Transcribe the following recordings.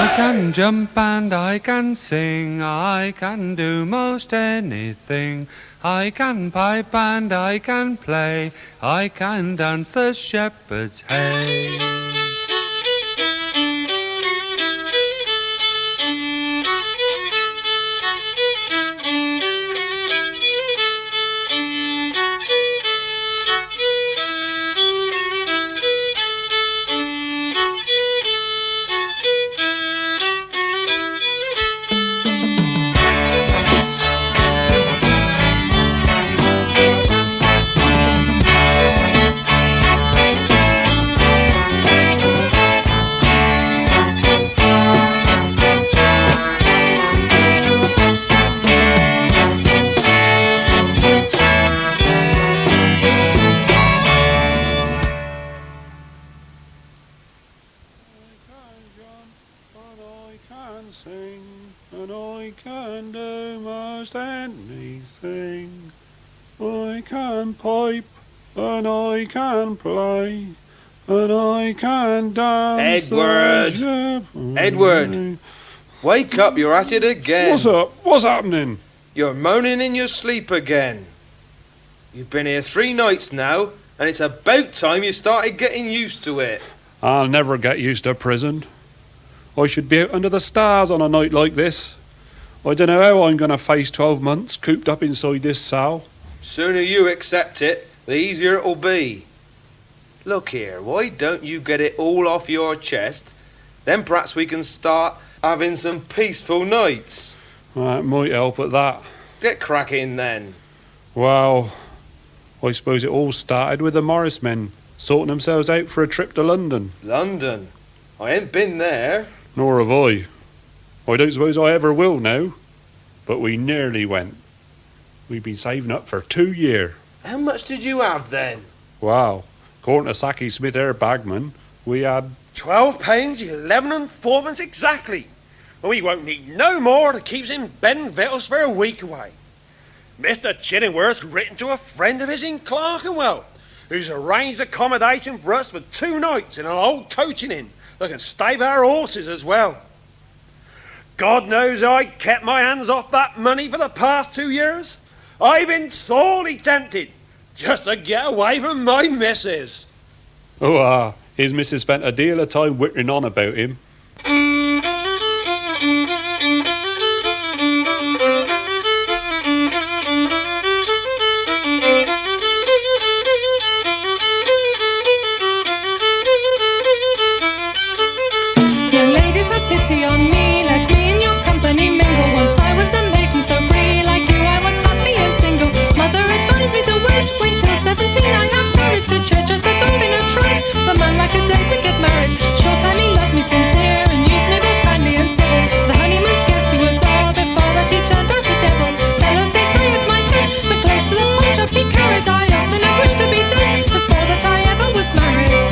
I can jump and I can sing, I can do most anything. I can pipe and I can play, I can dance the shepherd's hay. Sing, and I can do most anything. I can pipe, and I can play, and I can dance. Edward! Wake up, you're at it again. What's up? What's happening? You're moaning in your sleep again. You've been here 3 nights now, and it's about time you started getting used to it. I'll never get used to prison. I should be out under the stars on a night like this. I don't know how I'm going to face 12 months cooped up inside this cell. Sooner you accept it, the easier it'll be. Look here, why don't you get it all off your chest? Then perhaps we can start having some peaceful nights. That might help at that. Get cracking then. Well, I suppose it all started with the Morris men sorting themselves out for a trip to London. London? I ain't been there. Nor have I. I don't suppose I ever will now. But we nearly went. We've been saving up for 2 years. How much did you have then? Wow. According to Sacky Smith, our bagman, we had... £12, 11 and fourpence exactly. And we won't need no more to keep us in bed and victuals for a week away. Mr. Chillingworth's written to a friend of his in Clerkenwell, who's arranged accommodation for us for 2 nights in an old coaching inn that can stable our horses as well. God knows I kept my hands off that money for the past 2 years. I've been sorely tempted just to get away from my missus. Oh, his missus spent a deal of time whittering on about him. Pity on me, let me in your company mingle. Once I was a maiden so free, like you I was happy and single. Mother advised me to wait till 17. I had tarried to church, I set up in a trice. The man like a day to get married. Short time he loved me sincere and used me both kindly and civil. The honeymoon scarcely was all before that he turned out a devil. Fellows say free with my head, but close to the point I'd be carried. I often have wished to be dead before that I ever was married.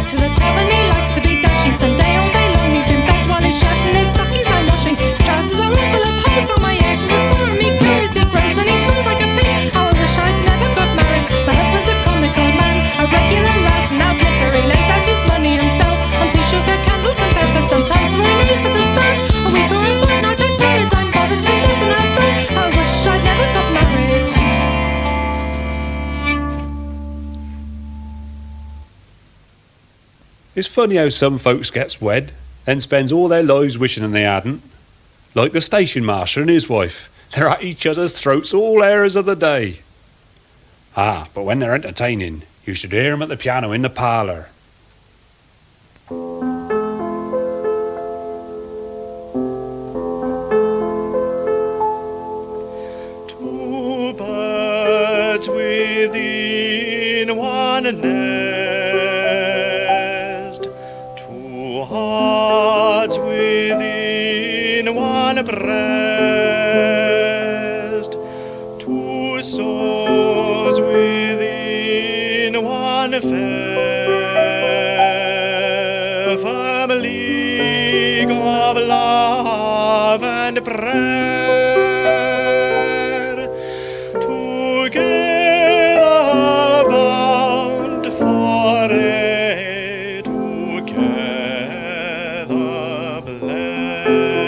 To the tavern he likes to be dashing. Sunday all day long he's in bed while his shirt and his stockings I'm washing. His trousers are all full of holes on my head. Before him he carries he grunts and he smells like a pig. How I wish I'd never got married. My husband's a comical man, a regular rat. Now liquor he lays out his money himself on tea, sugar, candles and pepper. Sometimes for a night for the start, a week or a fortnight I tell it. I'm bothered till death and I've done. I wish I'd never got married. It's funny how some folks gets wed and spends all their lives wishing they hadn't. Like the station master and his wife. They're at each other's throats all hours of the day. Ah, but when they're entertaining, you should hear 'em at the piano in the parlour. Two birds within one nest, two hearts within one breast, two souls within one fell. firm league of love and prayer, together bound for aye, together blessed.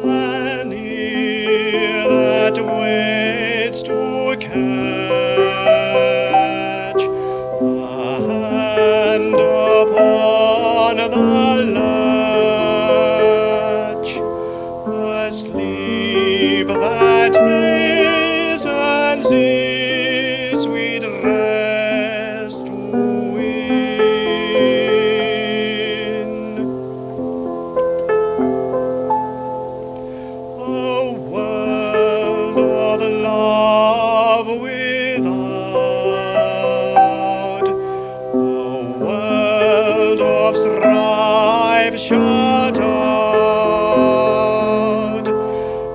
An ear that waits to catch the hand upon the latch, asleep that is and its sweet rest to win. A world of love without, a world of strife shut out,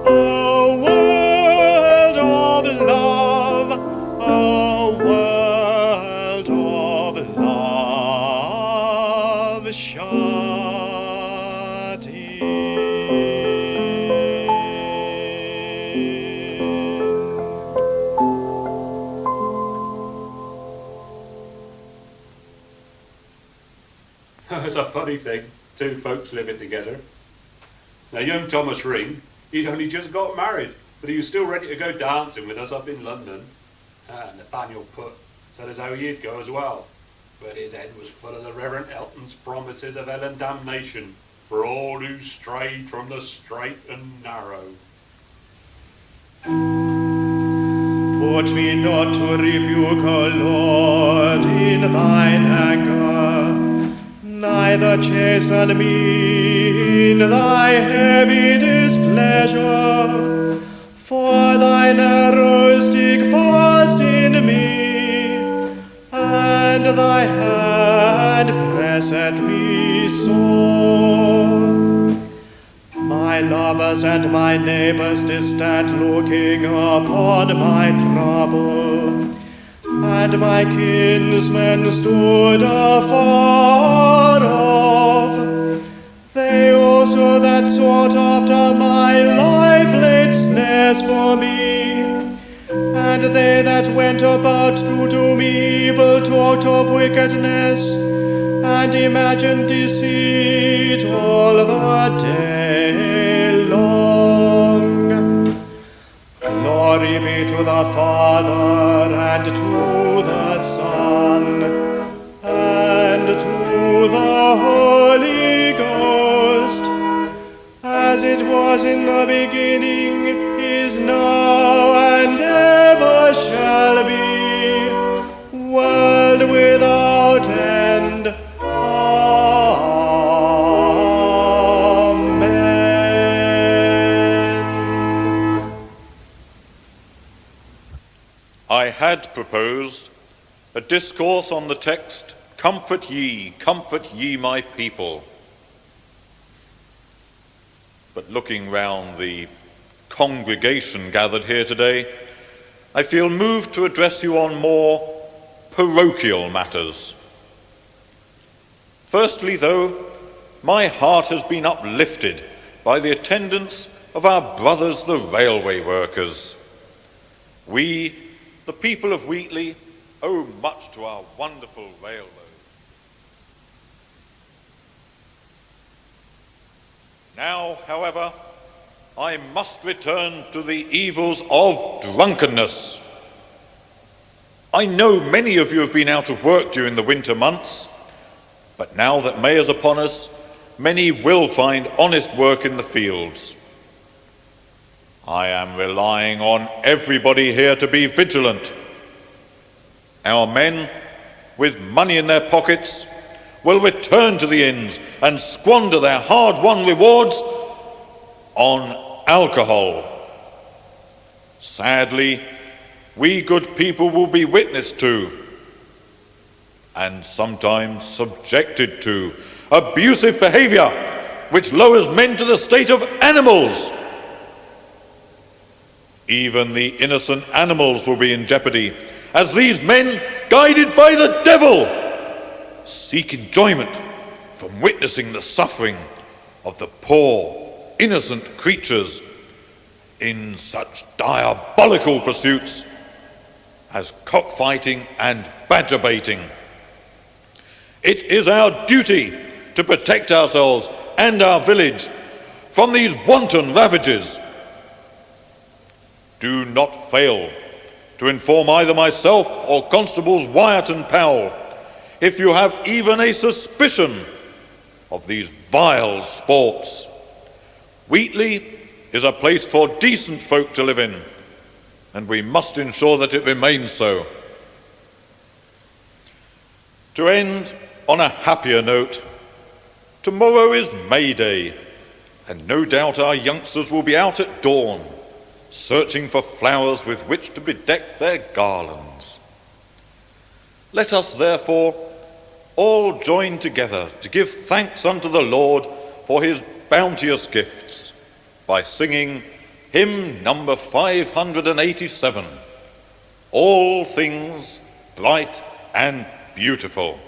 a world of love, a world of love shut in. It's a funny thing, two folks living together. Now, young Thomas Ring, he'd only just got married, but he was still ready to go dancing with us up in London. Nathaniel Putt said as how he'd go as well, but his head was full of the Reverend Elton's promises of hell and damnation for all who strayed from the straight and narrow. Put me not to rebuke, O Lord, in thine anger, neither chasten me in thy heavy displeasure. For thine arrow stick fast in me, and thy hand presseth me sore. My lovers and my neighbors did stand looking upon my trouble, and my kinsmen stood afar off. They also that sought after my life laid snares for me, and they that went about to do me evil talked of wickedness, and imagined deceit all the day long. Glory be to the Father, and to the Son, and to the Holy Ghost, as it was in the beginning, is now, and ever shall be, world without end. I had proposed a discourse on the text, comfort ye, my people. But looking round the congregation gathered here today, I feel moved to address you on more parochial matters. Firstly, though, my heart has been uplifted by the attendance of our brothers, the railway workers. We, the people of Wheatley, owe much to our wonderful railroad. Now, however, I must return to the evils of drunkenness. I know many of you have been out of work during the winter months, but now that May is upon us, many will find honest work in the fields. I am relying on everybody here to be vigilant. Our men, with money in their pockets, will return to the inns and squander their hard-won rewards on alcohol. Sadly, we good people will be witness to, and sometimes subjected to, abusive behavior which lowers men to the state of animals. Even the innocent animals will be in jeopardy, as these men, guided by the devil, seek enjoyment from witnessing the suffering of the poor, innocent creatures in such diabolical pursuits as cockfighting and badger baiting. It is our duty to protect ourselves and our village from these wanton ravages. Do not fail to inform either myself or Constables Wyatt and Powell if you have even a suspicion of these vile sports. Wheatley is a place for decent folk to live in, and we must ensure that it remains so. To end on a happier note, tomorrow is May Day, and no doubt our youngsters will be out at dawn, searching for flowers with which to bedeck their garlands. Let us therefore all join together to give thanks unto the Lord for his bounteous gifts by singing hymn number 587, All Things Bright and Beautiful.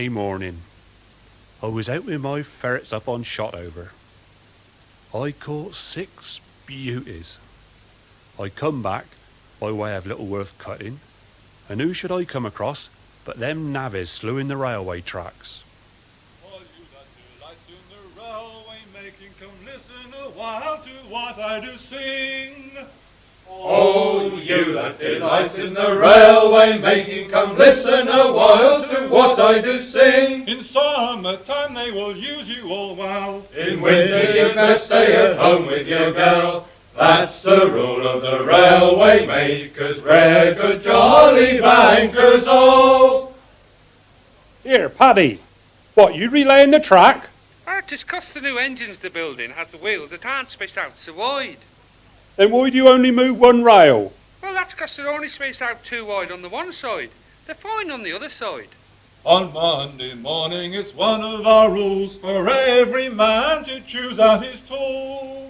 May morning. I was out with my ferrets up on Shotover. I caught 6 beauties. I come back by way of Littleworth Cutting, and who should I come across but them navvies slewing the railway tracks. All you that delight in the railway making, come listen a while to what I do sing. Oh, you that delight in the railway making, come listen a while to what I do sing. In summertime they will use you all well. In winter you best stay at home with your girl. That's the rule of the railway makers, rare good jolly bankers all. Here, Paddy, what, you relaying the track? It's 'cause the new engines they're building has the wheels that aren't spaced out so wide. Then why do you only move one rail? Well, that's 'cause they're only spaced out too wide on the one side. They're fine on the other side. On Monday morning it's one of our rules for every man to choose out his tools.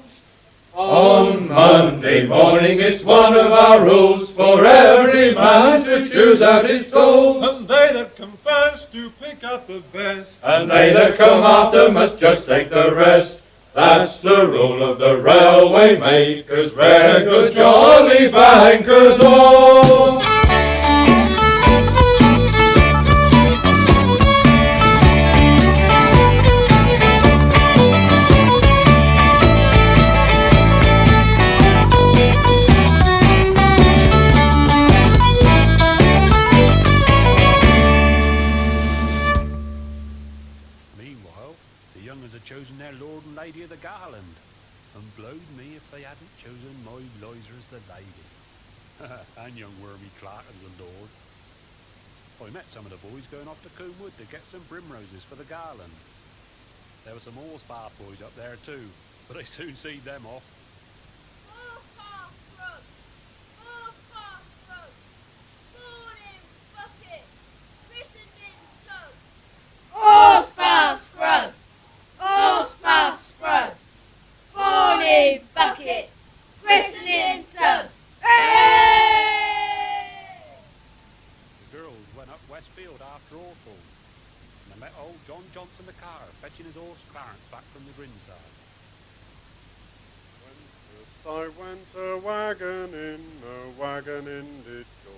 On Monday morning it's one of our rules for every man to choose out his tools. And they that come first do pick out the best. And they that come after must just take the rest. That's the rule of the railway makers, rare good jolly bankers all. Meanwhile, the young uns had chosen their lord and lady of the Garland, and blowed me if they hadn't chosen my Liza as the lady. And young Wormy Clark as the lord. I met some of the boys going off to Coombe to get some primroses for the Garland. There were some horsebath boys up there too, but I soon seed them off. Horsepower scrubs! Horsepower scrubs! Born in buckets! Christened in tubs! Hey! The girls went up Westfield after Hawthorne, and I met old John Johnson the carter fetching his horse Clarence back from the Grinside. I went a wagoning did go.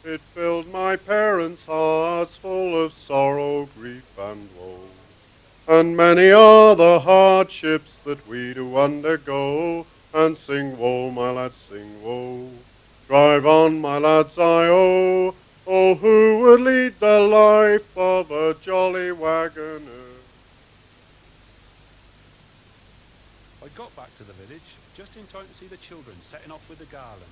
It filled my parents' hearts full of sorrow, grief and woe. And many are the hardships that we do undergo. And sing woe, my lads, sing woe. Drive on, my lads, I oh. Oh, who would lead the life of a jolly wagoner? I got back to the village just in time to see the children setting off with the Garland.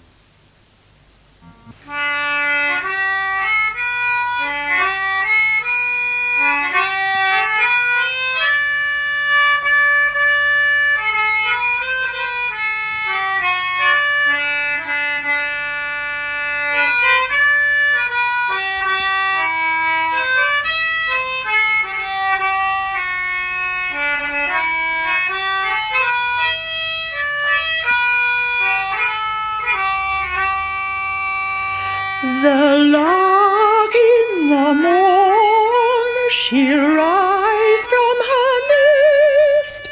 The lark in the morn, she'll rise from her nest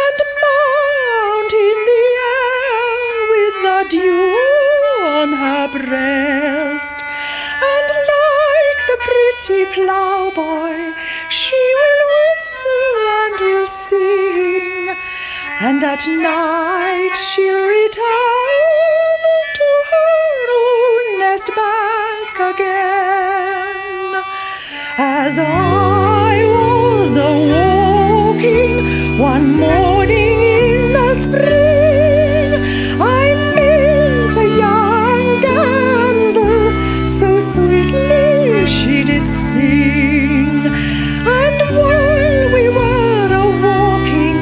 and mount in the air with the dew on her breast. And like the pretty ploughboy, she will whistle and will sing, and at night she'll return to her own nest back again. As I was a-walking one morning in the spring, I met a young damsel, so sweetly she did sing. And while we were a-walking,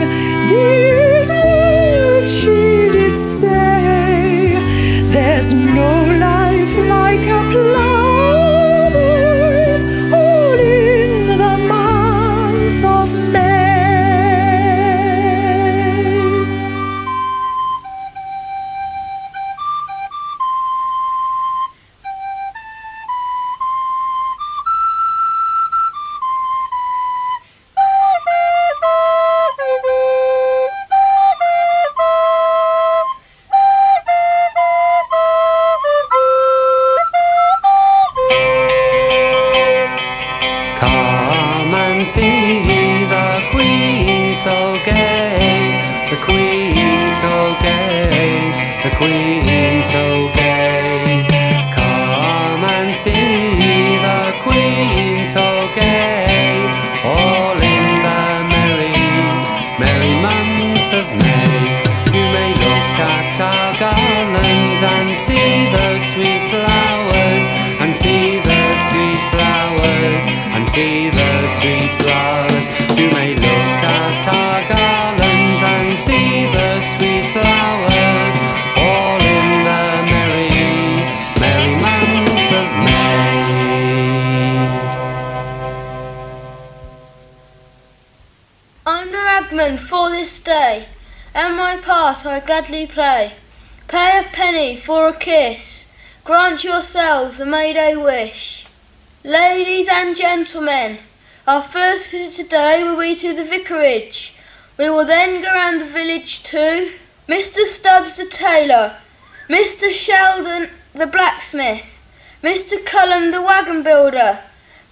these words she did say: there's no life like a ploughboy's, all in the month of May. Queen so gay. Come and see the Queen so gay, all in the merry month of May. You may look at our garlands and see the sweet flowers, and see the sweet flowers, and see the sweet flowers. You may look at our garlands and see the sweet flowers, all in the merry month of May. I'm the ragman for this day, and my part I gladly play. Pay a penny for a kiss, grant yourselves a May-Day wish. Ladies and gentlemen, our first visit today will be to the vicarage. We will then go round the village to Mr. Stubbs the tailor, Mr. Sheldon the blacksmith, Mr. Cullen the waggon builder,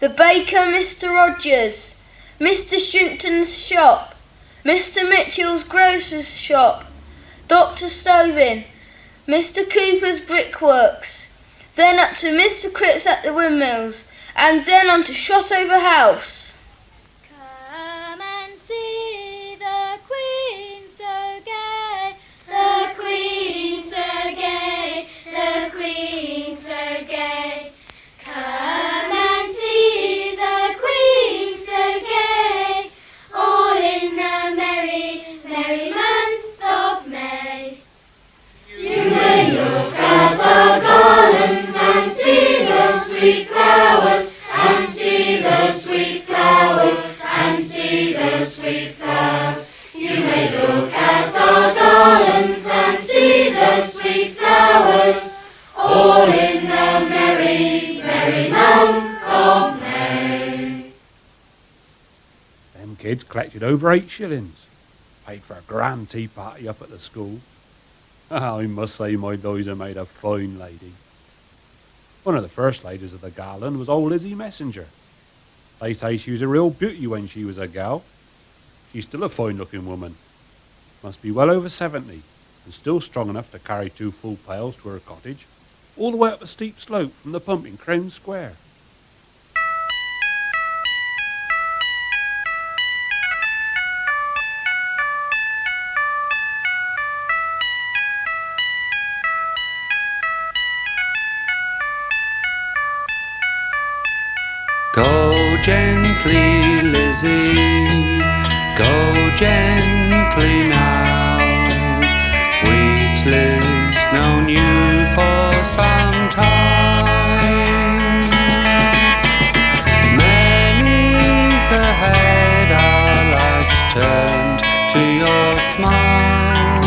the baker Mr. Rogers, Mr. Shinton's shop, Mr. Mitchell's grocer's shop, Dr. Stovin, Mr. Cooper's brickworks, then up to Mr. Cripps at the windmills, and then on to Shotover House. Come and see the Queen so gay, the Queen so gay, the Queen so gay. Come and see the Queen so gay, all in the merry month of May. You may look at our garlands and see the sweet flowers, and see the sweet flowers, and see the sweet flowers. You may look at our garlands and see the sweet flowers, all in the merry month of May. Them kids collected over 8 shillings. Paid for a grand tea party up at the school. I must say my Liza made a fine lady. One of the first ladies of the garland was old Lizzie Messenger. They say she was a real beauty when she was a gal. She's still a fine-looking woman. Must be well over 70, and still strong enough to carry 2 full pails to her cottage, all the way up a steep slope from the pump in Crown Square. Go gently, Lizzie, go gently now. Wheatley's known you for some time. Many's the head our life's turned to your smile.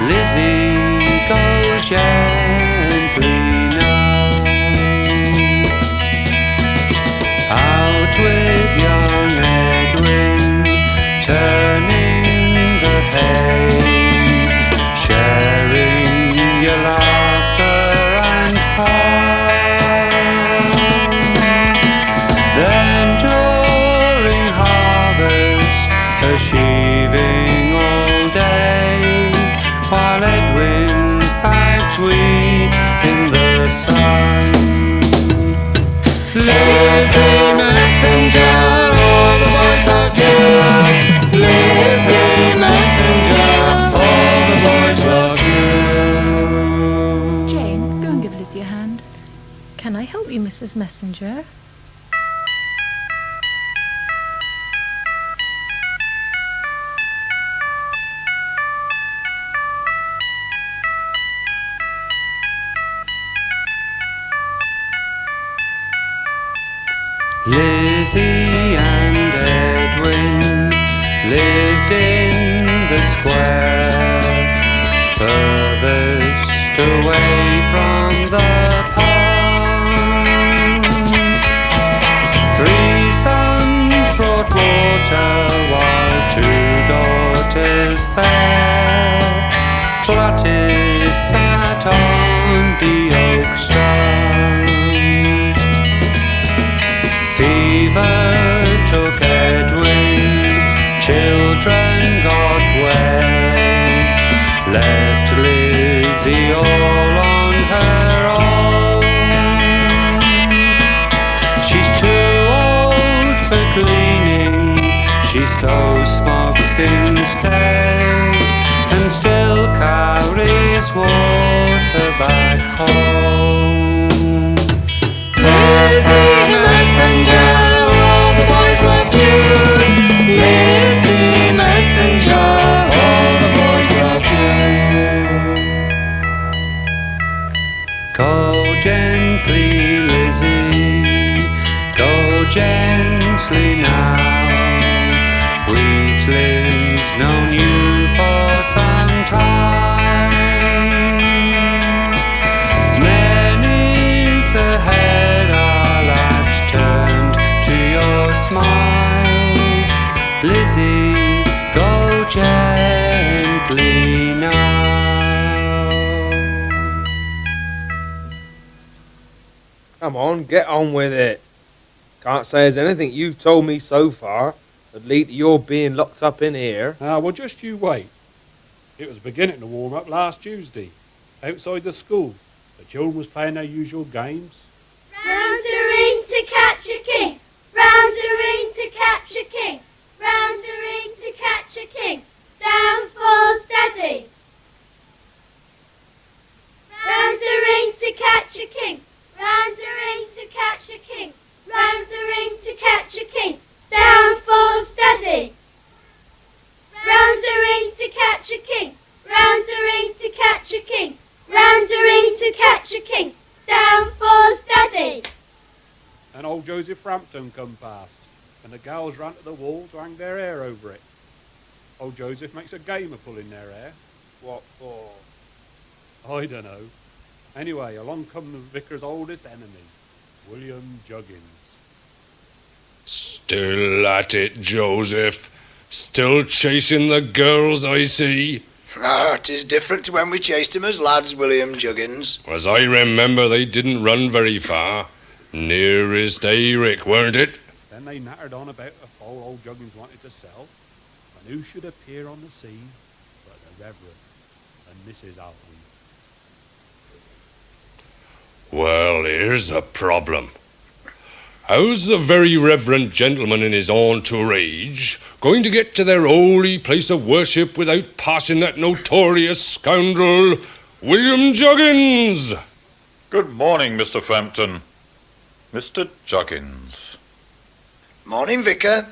Lizzie, go gently now. Out with young Edwin, turning the hay, sharing your laughter and fun. Then during harvest, a sheaving all day, while Edwin fagged wheat in the sun. Lizzie Messenger, all the boys love you. Lizzie Messenger, all the boys love you. Jane, go and give Lizzie a hand. Can I help you, Mrs. Messenger? Lizzie and Edwin lived in the square, furthest away from the pond. 3 sons brought water while 2 daughters fair plotted sat on the oak stone. Fever took Edwin, children got wet, left Lizzie gleaning, she sows smokes instead, and still carries water back home. Lizzie the messenger, all the boys love you. Lizzie messenger, all the boys love you. Go gently, Lizzie, go gently now. Wheatley's known you for some time. Many's the head our lads turned to your smile. Lizzie, go gently now. Come on, get on with it. Can't say there's anything you've told me so far that lead to your being locked up in here. Well, just you wait. It was beginning to warm up last Tuesday, outside the school. The children was playing their usual games. Round a ring to catch a king, round a ring to catch a king, round a ring to catch a king, down falls Daddy. Round a ring to catch a king, round a ring to catch a king, round a ring to catch a king, down falls Daddy. Round a ring to catch a king, round a ring to catch a king, round a ring to catch a king, down falls Daddy. And old Joseph Frampton come past, and the gals ran to the wall to hang their hair over it. Old Joseph makes a game of pulling their hair. What for? I don't know. Anyway, along come the vicar's oldest enemy, William Juggins. Still at it, Joseph. Still chasing the girls, I see. Ah, 'tis different to when we chased him as lads, William Juggins. As I remember, they didn't run very far. Nearest Eric, weren't it? Then they nattered on about a foal old Juggins wanted to sell, and who should appear on the scene but the Reverend and Mrs. Alton. Well, here's a problem. How's the very reverend gentleman in his entourage going to get to their holy place of worship without passing that notorious scoundrel, William Juggins? Good morning, Mr. Frampton. Mr. Juggins. Morning, Vicar.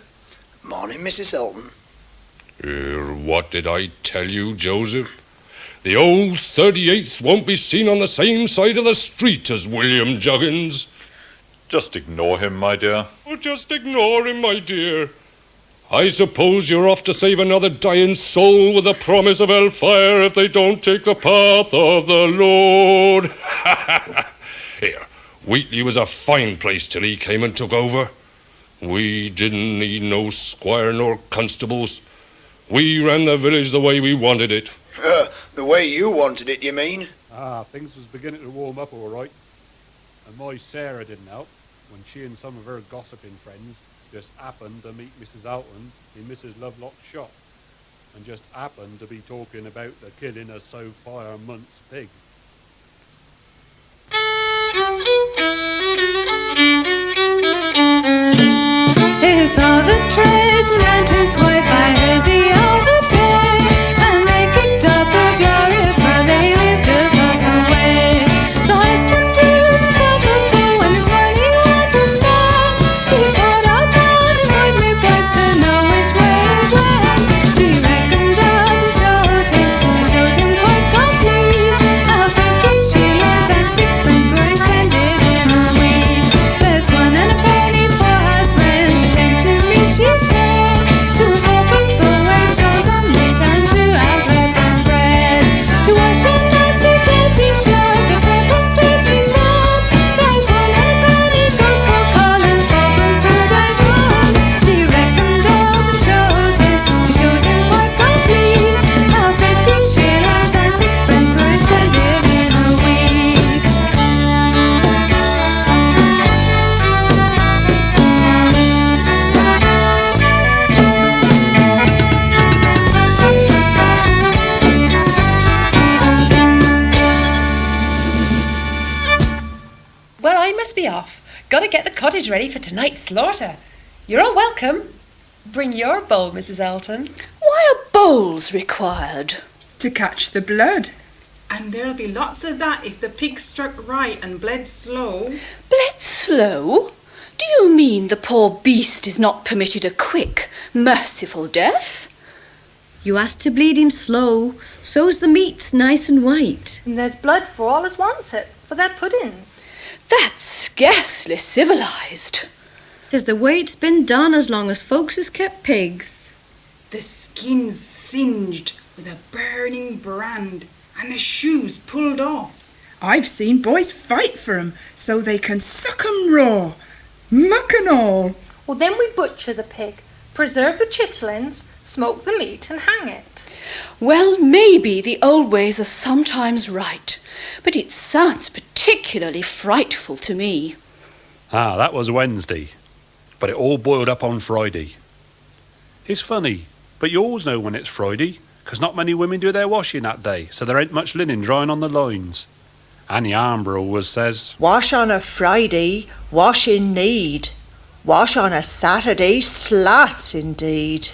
Morning, Mrs. Elton. What did I tell you, Joseph? The old 38th won't be seen on the same side of the street as William Juggins. Just ignore him, my dear. Oh, just ignore him, my dear. I suppose you're off to save another dying soul with the promise of hellfire if they don't take the path of the Lord. Here, Wheatley was a fine place till he came and took over. We didn't need no squire nor constables. We ran the village the way we wanted it. The way you wanted it, you mean? Things was beginning to warm up all right. And my Sarah didn't help when she and some of her gossiping friends just happened to meet Mrs. Alton in Mrs. Lovelock's shop, and just happened to be talking about the killing of so fire month's pig. He saw the tradesman and his wife I heard the other day, and they kicked up a glorious row, they lived across the way. The husband threw himself a fool when his money was his man. He put up on his ugly price to know which way it went. She reckoned out and showed him quite complete. 15 shillings and sixpence were expended in a week. There's one and a penny for house rent, attend to me, she said. 2 fourpence always goes on meat and 2 and threepence bread. To wash a nasty dirty shirt, that's threepence he said. There's one and a penny goes for coal and fourpence would I run. She reckoned up and showed him quite complete. 15 shillings and sixpence were expended in a week. Well, I must be off. Gotta get the cottage ready for tonight's slaughter. You're all welcome. Bring your bowl, Mrs. Elton. Why are bowls required? To catch the blood. And there'll be lots of that if the pig struck right and bled slow. Bled slow? Do you mean the poor beast is not permitted a quick, merciful death? You asked to bleed him slow, so's the meat's nice and white. And there's blood for all as wants it, for their puddings. That's scarcely civilised. 'Tis the way it's been done as long as folks has kept pigs. The skin's singed with a burning brand and the shoes pulled off. I've seen boys fight for 'em so they can suck 'em raw, muck and all. Well, then we butcher the pig, preserve the chitterlings, smoke the meat and hang it. Well, maybe the old ways are sometimes right, but it sounds particularly frightful to me. Ah, that was Wednesday, but it all boiled up on Friday. It's funny, but you always know when it's Friday, 'cause not many women do their washing that day, so there ain't much linen drying on the lines. Annie Armborough always says, "Wash on a Friday, wash in need. Wash on a Saturday, slats indeed."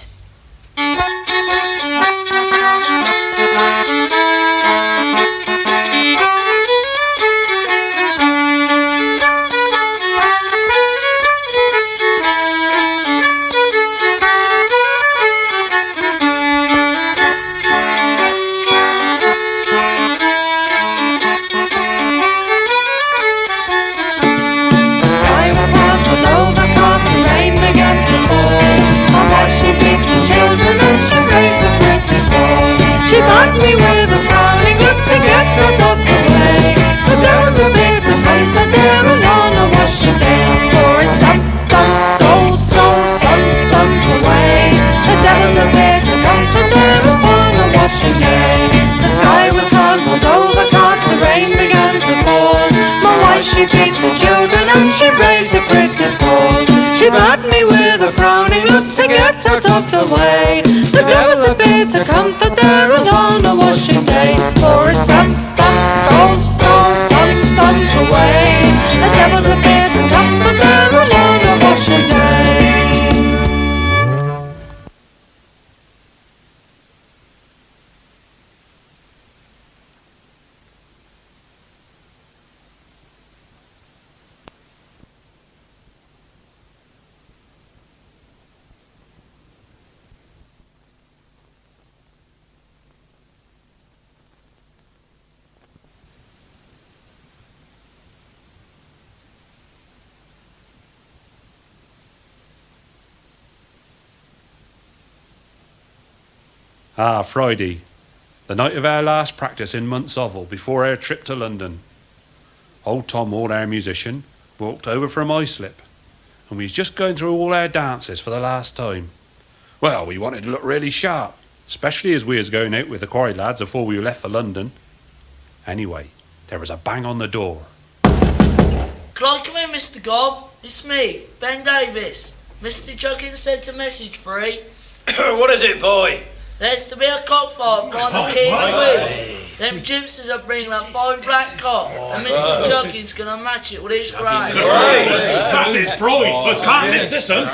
Me with a frowning look to get out of the way. But there was a bit of paper there and on a washing day. For a stump, thump, old stomp, thump, thump away. There was a bit of comfort there upon a washing day. The sky with clouds was overcast, the rain began to fall. My wife, she beat the children and she raised the pretty squall. She bade me with a frowning look to get out of the way. But there was a bit of comfort there and on a washing day. For a stump, thump, old stone, thump, thump away. There was a bit of comfort there and on a washing day. Ah, Friday, the night of our last practice in Montsoville before our trip to London. Old Tom Ward, our musician, walked over from Islip, and we was just going through all our dances for the last time. Well, we wanted to look really sharp, especially as we was going out with the quarry lads afore we left for London. Anyway, there was a bang on the door. Can I come in, Mr. Gobb? It's me, Ben Davis. Mr. Juggins sent a message for you. What is it, boy? There's to be a cockfight by the King of Wheatley. Them gypsies are bringing that fine black cock, and Mr. Juggins gonna match it with his grey. That's his pride. I can't miss this one.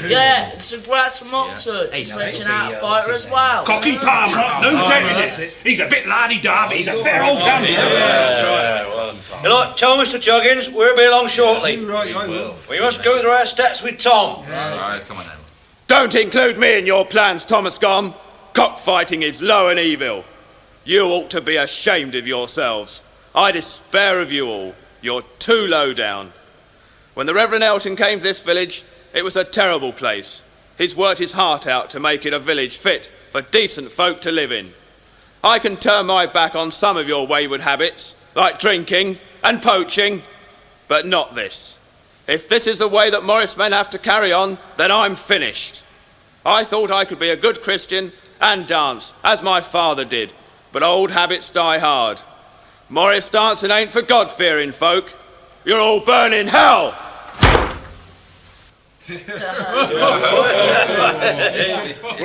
Yeah, it's a Gratz from Oxford. He's mentioned out a fighter as well. Cocky Palmer, no doubt in this. He's a bit laddie-darby. He's a fair old gun. You like, tell Mr. Juggins we'll be along shortly. Right, I will. We must go through our steps with Tom. Right, come on then. Don't include me in your plans, Thomas Gom. Cockfighting is low and evil. You ought to be ashamed of yourselves. I despair of you all. You're too low down. When the Reverend Elton came to this village, it was a terrible place. He's worked his heart out to make it a village fit for decent folk to live in. I can turn my back on some of your wayward habits, like drinking and poaching, but not this. If this is the way that Morris men have to carry on, then I'm finished. I thought I could be a good Christian and dance, as my father did, but old habits die hard. Morris dancing ain't for God-fearing folk. You'll all burn in hell! But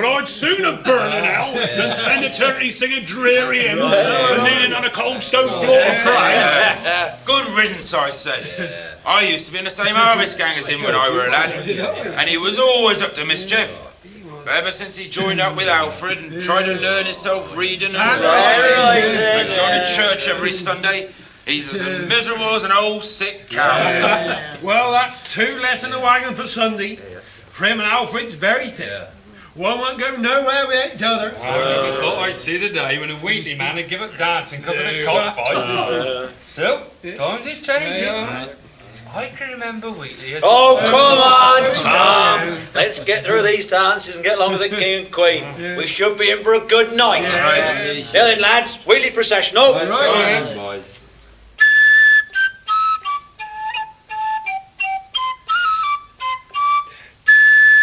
I'd sooner burn an owl than spend eternity singing dreary hymns and kneeling on a cold stone floor to pray. Good riddance, I says. I used to be in the same harvest gang as him when I were a lad, and he was always up to mischief. But ever since he joined up with Alfred and tried to learn himself reading and writing and going to church every Sunday, he's as miserable as an old sick cow. Well, that's 2 less in the wagon for Sunday. For him and Alfred's very thin. One won't go nowhere without the other. I thought I'd see the day when a Wheatley man would give up dancing because of a cockfight. So, times is changing. I can remember Wheatley as... Oh, come on, Tom. Let's get through these dances and get along with the King and Queen. We should be in for a good night. Now then, lads, Wheatley processional. Right, boys.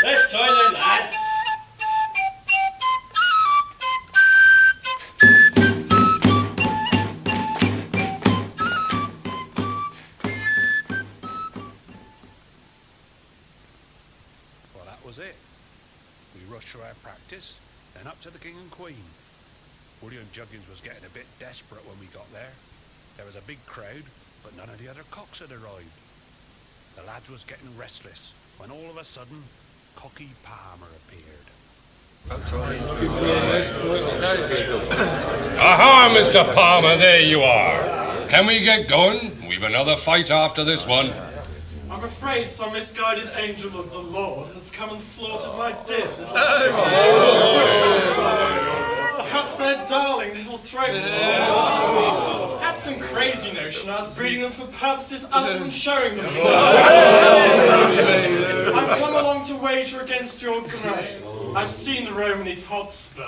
Let's try then, lads. Well, that was it. We rushed through our practice, then up to the King and Queen. William Juggins was getting a bit desperate when we got there. There was a big crowd, but none of the other cocks had arrived. The lads was getting restless when all of a sudden, Cocky Palmer appeared. Aha, Mr. Palmer, there you are. Can we get going? We've another fight after this one. I'm afraid some misguided angel of the Lord has come and slaughtered my dear little cut their darling little throats. Had some crazy notion I was breeding them for purposes other than showing them. I've come along to wager against your grey. I've seen the Romany's hotspur.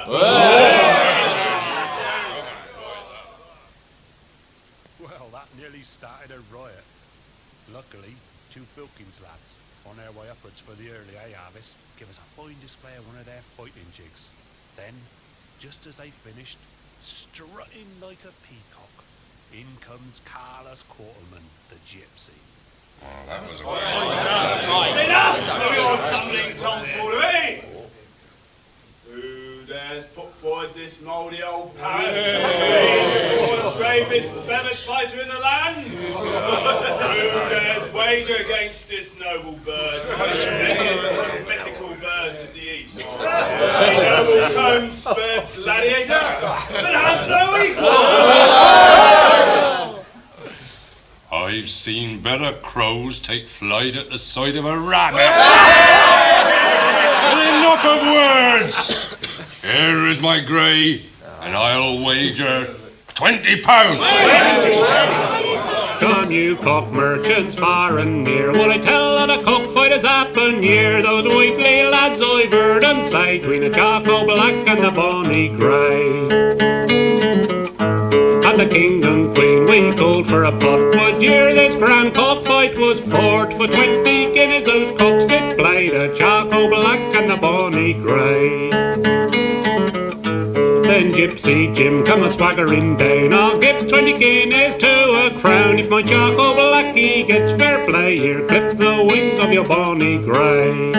Well, that nearly started a riot. Luckily, 2 Filkins lads, on their way upwards for the early hay harvest, give us a fine display of one of their fighting jigs. Then, just as they finished, strutting like a peacock, in comes Carlos Quarterman, the gypsy. Oh, that was a Enough of your tumbling tomfoolery! Who dares put forward this mouldy old parrot? The bravest Flemish fighter in the land? Who dares wager against this noble bird? Mythical birds of the east. A noble cone-spurred gladiator that has no equal! I've seen better crows take flight at the sight of a rabbit. And enough of words! Here is my grey, and I'll wager £20. Come you cock merchants far and near, will I tell of the cockfighters happen here? Those Wheatley lads I've heard them say, between the charcoal black and the bonny grey. At the King and Queen we called for a pot, would hear this grand cockfight was fought. For 20 guineas those cocks did play, the charcoal black and the bonny grey. Then Gypsy Jim come a swaggering down, I'll give 20 guineas to a crown if my charcoal blackie gets fair play. Here, clip the wings of your bonny grey.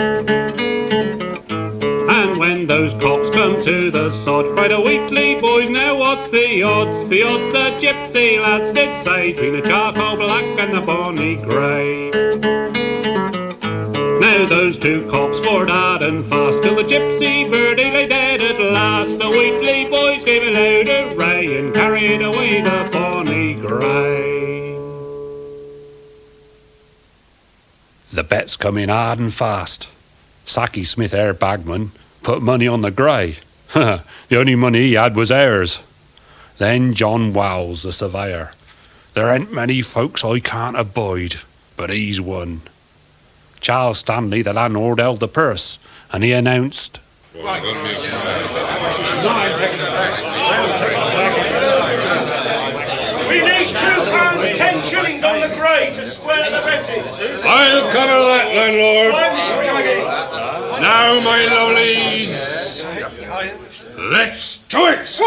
And when those cocks come to the sod, cried the Wheatley boys, now what's the odds? The odds the Gypsy lads did say, between the charcoal black and the bonny grey. Now those 2 cocks fought hard and fast, till the Gypsy birdie lay dead at last. The Wheatley boys gave a loud array and carried away the bonny grey. The bets come in hard and fast. Sacky Smith, our bagman, put money on the grey. The only money he had was ours. Then John Wowles, the surveyor. There ain't many folks I can't abide, but he's one. Charles Stanley, the landlord, held the purse, and he announced, We need £2.10 on the grey to square the betting. I'll cover that, landlord. Now, my lovelies, let's do it!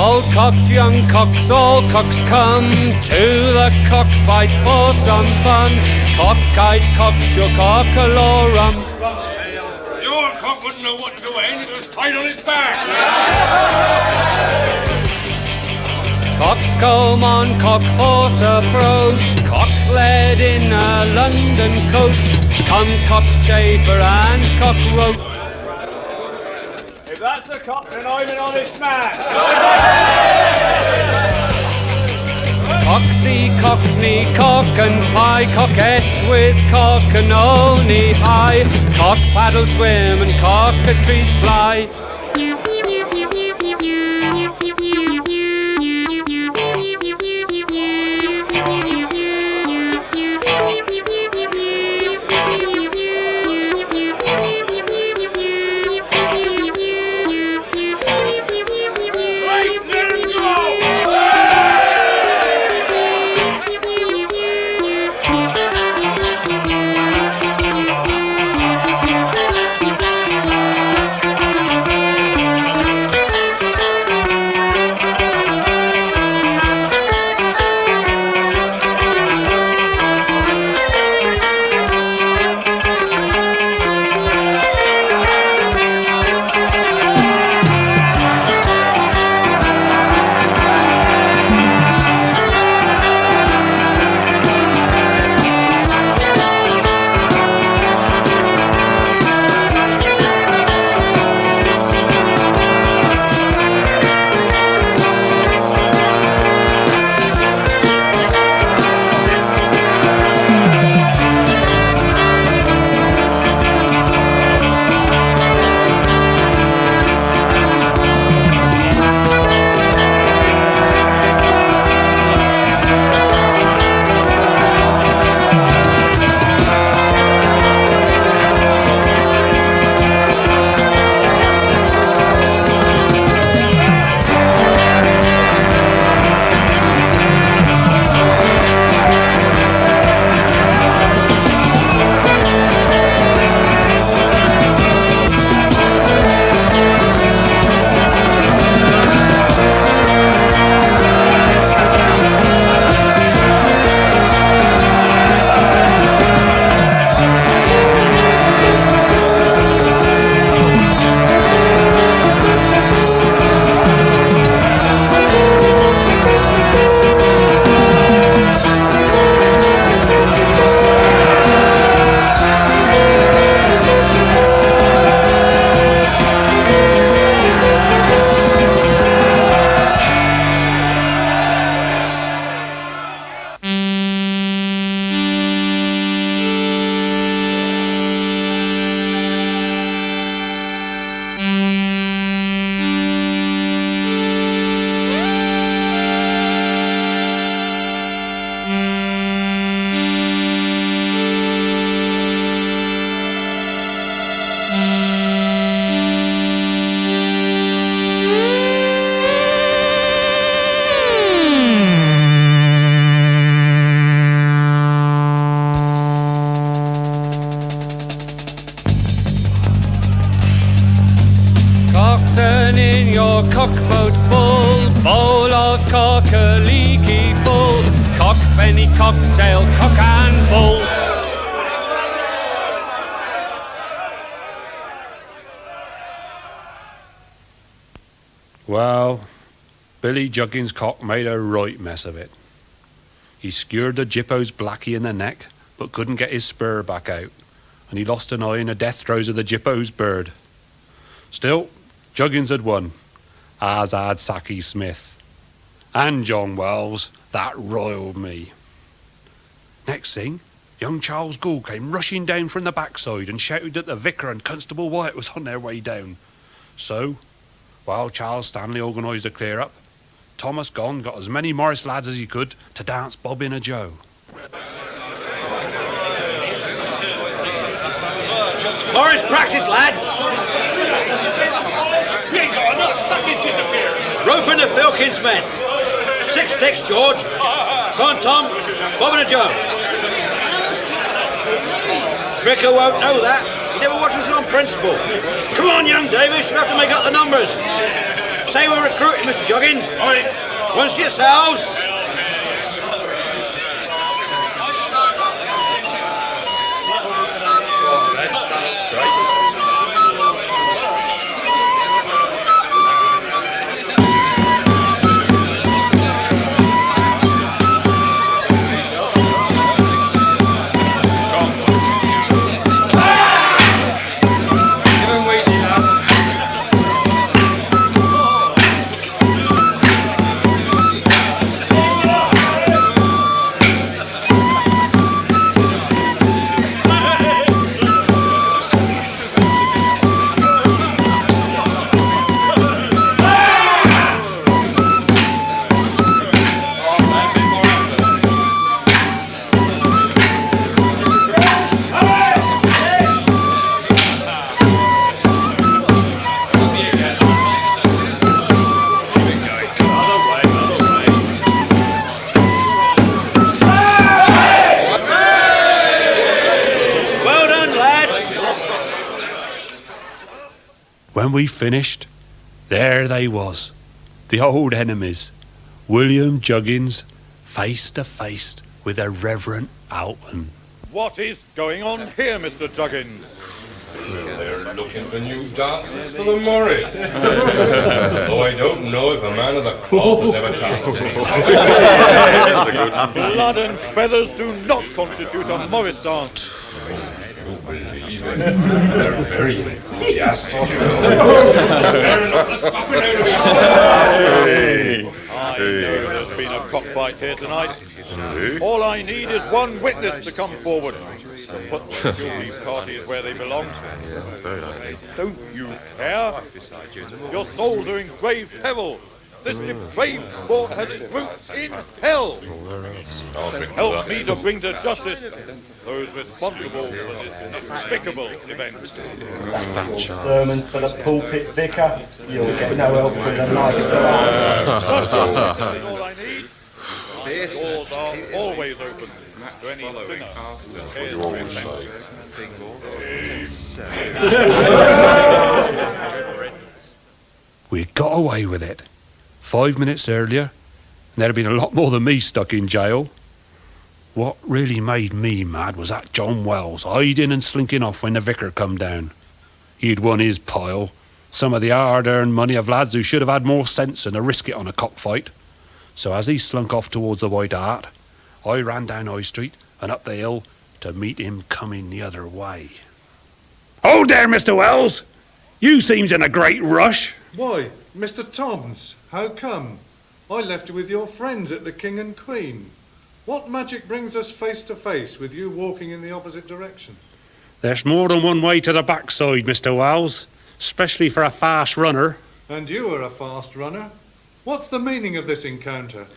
Old cocks, young cocks, all cocks come to the cockfight for some fun. Cockeyed cock shook cockalorum. The old cock wouldn't know what to do, and it was tied on his back. Coxcomb on cock horse approach, cock led in a London coach. Come cockchafer and cockroach. If that's a cock, then I'm an honest man. Coxy, cockney, cock and pie, coquette with cock and only pie. Cock paddle swim and cockatrees fly. Cockboat full, bowl of cock a leaky full, cock penny cocktail, cock and bull. Well, Billy Juggins' cock made a right mess of it. He skewered the Jippo's blackie in the neck, but couldn't get his spur back out, and he lost an eye in the death throes of the Jippo's bird. Still, Juggins had won, as had Sacky Smith. And John Wells, that roiled me. Next thing, young Charles Gould came rushing down from the backside and shouted that the vicar and Constable Wyatt was on their way down. So, while Charles Stanley organised a clear-up, Thomas Gonn got as many Morris lads as he could to dance Bob in a Joe. Morris, practice, lads! You ain't got enough. Suckers disappeared. Roping the Filkins men. 6 sticks, George. Go on, Tom. Bob and a Joe. Vicar won't know that. He never watches on principle. Come on, young Davis. You have to make up the numbers. Say we're recruiting, Mr. Juggins. Once to yourselves. When we finished, there they was, the old enemies, William Juggins, face to face with the Reverend Alton. What is going on here, Mr. Juggins? They're looking for new darters for the Murray. Though I don't know if a man of the cloth has ever challenged me. Blood and feathers do not constitute a Morris dance. You believe it? They're very enthusiastic. Fair enough to stop it out I know there's been a cockfight here tonight. All I need is one witness to come forward to put the guilty parties where they belong. Don't you care? Your souls are in grave peril. This depraved sport has its roots in hell. Help me to bring to justice those responsible for this despicable event. Sermons for the pulpit vicar. You'll get no help from the likes of us. That's all I need. My doors are always open to any sinner who cares to repent. We got away with it. 5 minutes earlier, and there'd have been a lot more than me stuck in jail. What really made me mad was that John Wells hiding and slinking off when the vicar come down. He'd won his pile, some of the hard-earned money of lads who should have had more sense than to risk it on a cockfight. So as he slunk off towards the White Hart, I ran down High Street and up the hill to meet him coming the other way. "Oh, there, Mr. Wells! You seems in a great rush." Why, Mr. Toms, how come? I left you with your friends at the King and Queen. What magic brings us face to face with you walking in the opposite direction? There's more than one way to the backside, Mr. Wells, especially for a fast runner. And you are a fast runner. What's the meaning of this encounter?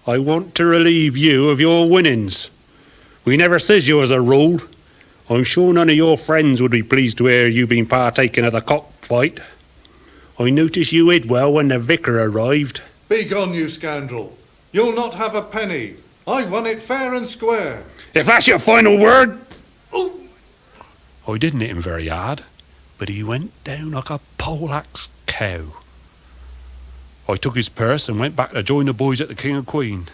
I want to relieve you of your winnings. We never says you as a rule. I'm sure none of your friends would be pleased to hear you been partaking of the cockfight. I noticed you hid well when the vicar arrived. Begone, you scoundrel. You'll not have a penny. I won it fair and square. If that's your final word... I didn't hit him very hard, but he went down like a poleaxe cow. I took his purse and went back to join the boys at the King and Queen.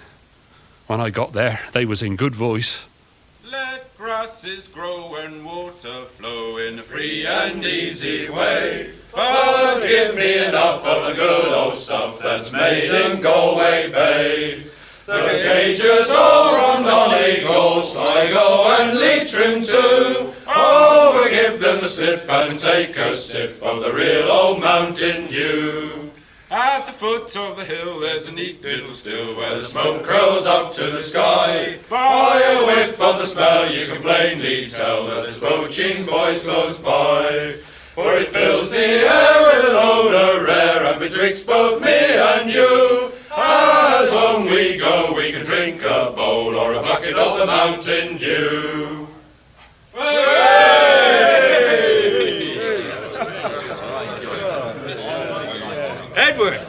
When I got there, they was in good voice. Let grasses grow and water flow in a free and easy way. But give me enough of the good old stuff that's made in Galway Bay. The gauges all from Donegal, Sligo and Leitrim too. Oh, give them the slip and take a sip of the real old Mountain Dew. At the foot of the hill there's a neat little still where the smoke curls up to the sky. By a whiff of the smell you can plainly tell that there's poaching boys close by. For it fills the air with an odour rare, and betwixt both me and you, as home we go we can drink a bowl or a bucket of the Mountain Dew. Edward,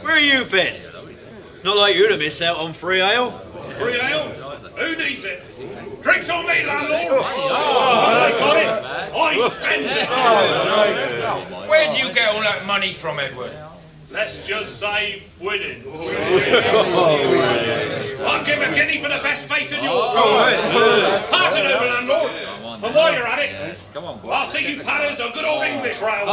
where you been? Not like you to miss out on free ale. Free ale? Who needs it? Drinks on me, landlord! I got it! I spend it! Where do you get all that money from, Edward? Let's just say winnings. I'll give a guinea for the best face in yours. Pass it over, landlord. And while you're at it, I'll sing you patters a good old English round.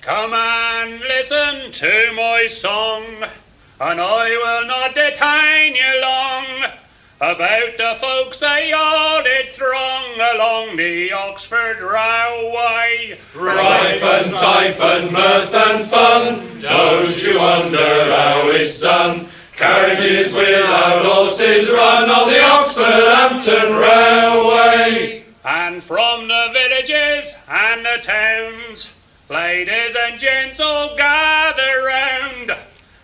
Come and listen to my song, and I will not detain you long. About the folks they all did throng along the Oxford Railway. Rife and tife and mirth and fun, don't you wonder how it's done? Carriages without horses run on the Oxford-Hampton Railway. And from the villages and the towns, ladies and gents all gather round,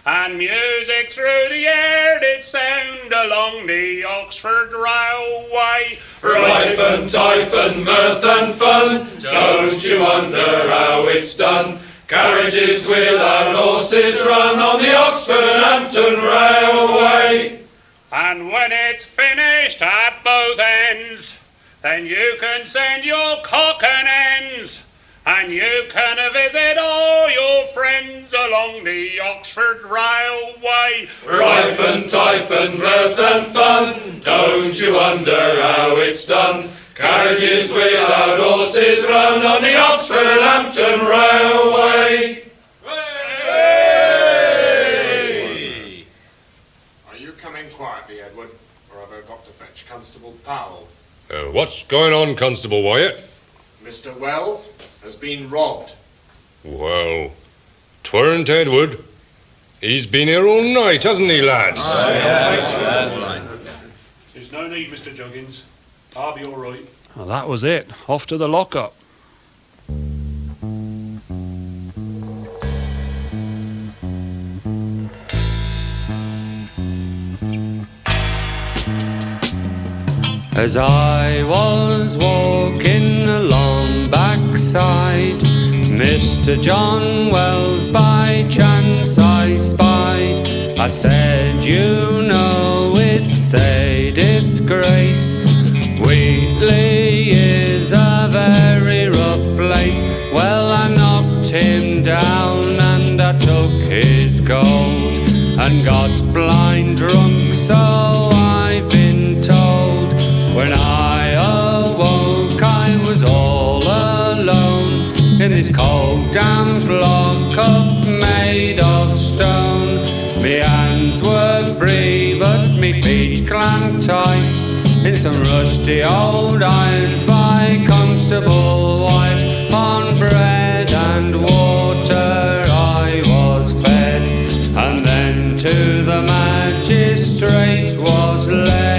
and music through the air did sound along the Oxford Railway. Rife and tife and mirth and fun, don't you wonder how it's done? Carriages without horses run on the Oxford-Hampton Railway. And when it's finished at both ends, then you can send your cock and hens, and you can visit all your friends along the Oxford Railway. Rife and tife and mirth and fun, don't you wonder how it's done? Carriages without horses run on the Oxford-Hampton Railway. Hey! Are you coming quietly, Edward, or have I got to fetch Constable Powell? What's going on, Constable Wyatt? Mr. Wells has been robbed. Well, 'tweren't Edward. He's been here all night, hasn't he, lads? There's no need, Mr. Juggins. I'll be all right. Well, that was it. Off to the lockup. As I was walking along backside, Mr. John Wells by chance I spied. I said, you know it's a disgrace, Wheatley is a very rough place. Well, I knocked him down and I took his gold and got blind drunk, so I've been told. When I awoke I was all alone in this cold damp lock-up made of stone. Me hands were free but me feet clamped tight in some rusty old irons by Constable White. On bread and water I was fed, and then to the magistrate was led.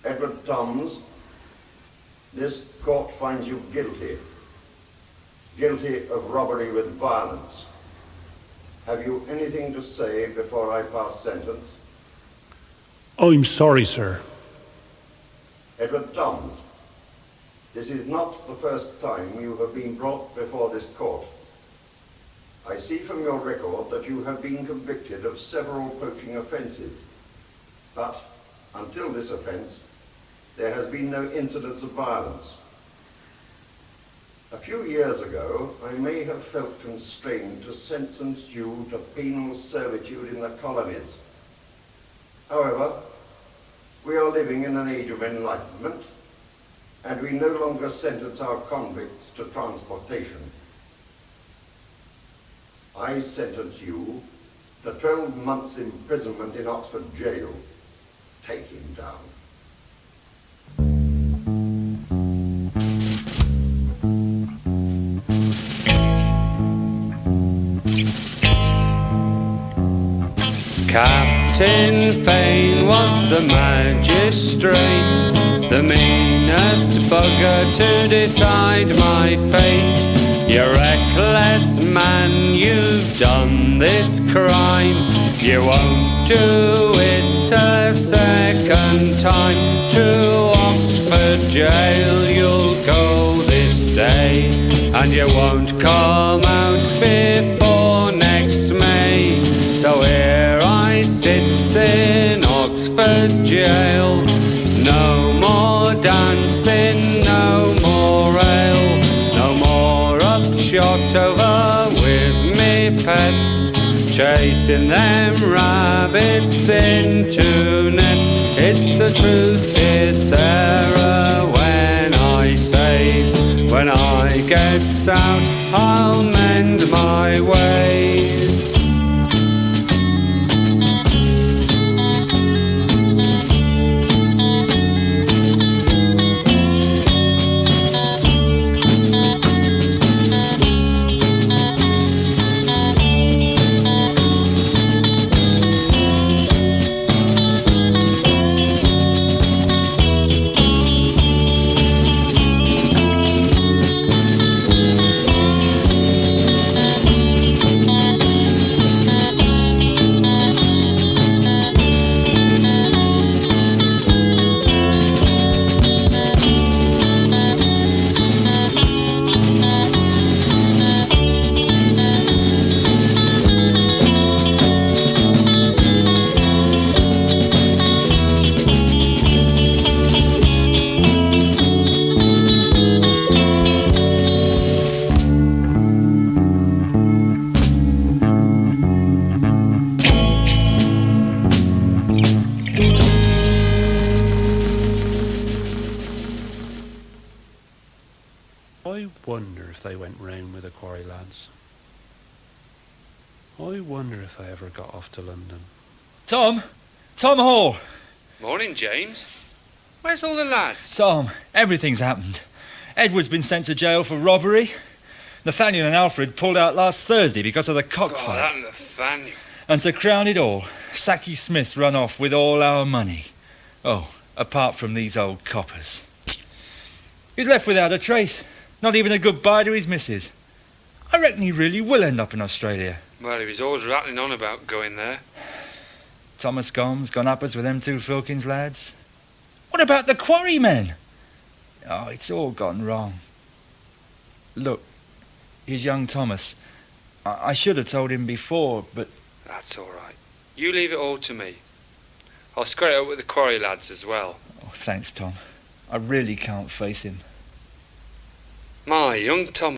Edward Toms, this court finds you guilty. Guilty of robbery with violence. Have you anything to say before I pass sentence? I'm sorry, sir. Edward Toms, this is not the first time you have been brought before this court. I see from your record that you have been convicted of several poaching offences, but until this offence, there has been no incidence of violence. A few years ago, I may have felt constrained to sentence you to penal servitude in the colonies. However, we are living in an age of enlightenment, and we no longer sentence our convicts to transportation. I sentence you to 12 months' imprisonment in Oxford jail. Take him down. Captain Fane was the magistrate, the meanest bugger to decide my fate. You reckless man, you've done this crime. You won't do it a second time. To Oxford jail you'll go this day, and you won't come out before next May. So here I sit in Oxford jail. No more dancing, no more ale, no more upshot over with me pets, chasing them rabbits into nets. It's the truth, dear Sarah, when I says, when I gets out, I'll mend my ways. I wonder if they went round with the quarry lads. I wonder if they ever got off to London. Tom Hall. Morning, James. Where's all the lads? Tom, everything's happened. Edward's been sent to jail for robbery. Nathaniel and Alfred pulled out last Thursday because of the cockfight. Oh, that Nathaniel. And to crown it all, Sacky Smith's run off with all our money. Oh, apart from these old coppers. He's left without a trace. Not even a goodbye to his missus. I reckon he really will end up in Australia. Well, he was always rattling on about going there. Thomas Gomm's gone uppers with them two Filkins lads. What about the quarrymen? Oh, it's all gone wrong. Look, here's young Thomas. I should have told him before, but... That's all right. You leave it all to me. I'll square it up with the quarry lads as well. Oh, thanks, Tom. I really can't face him. My young Tom.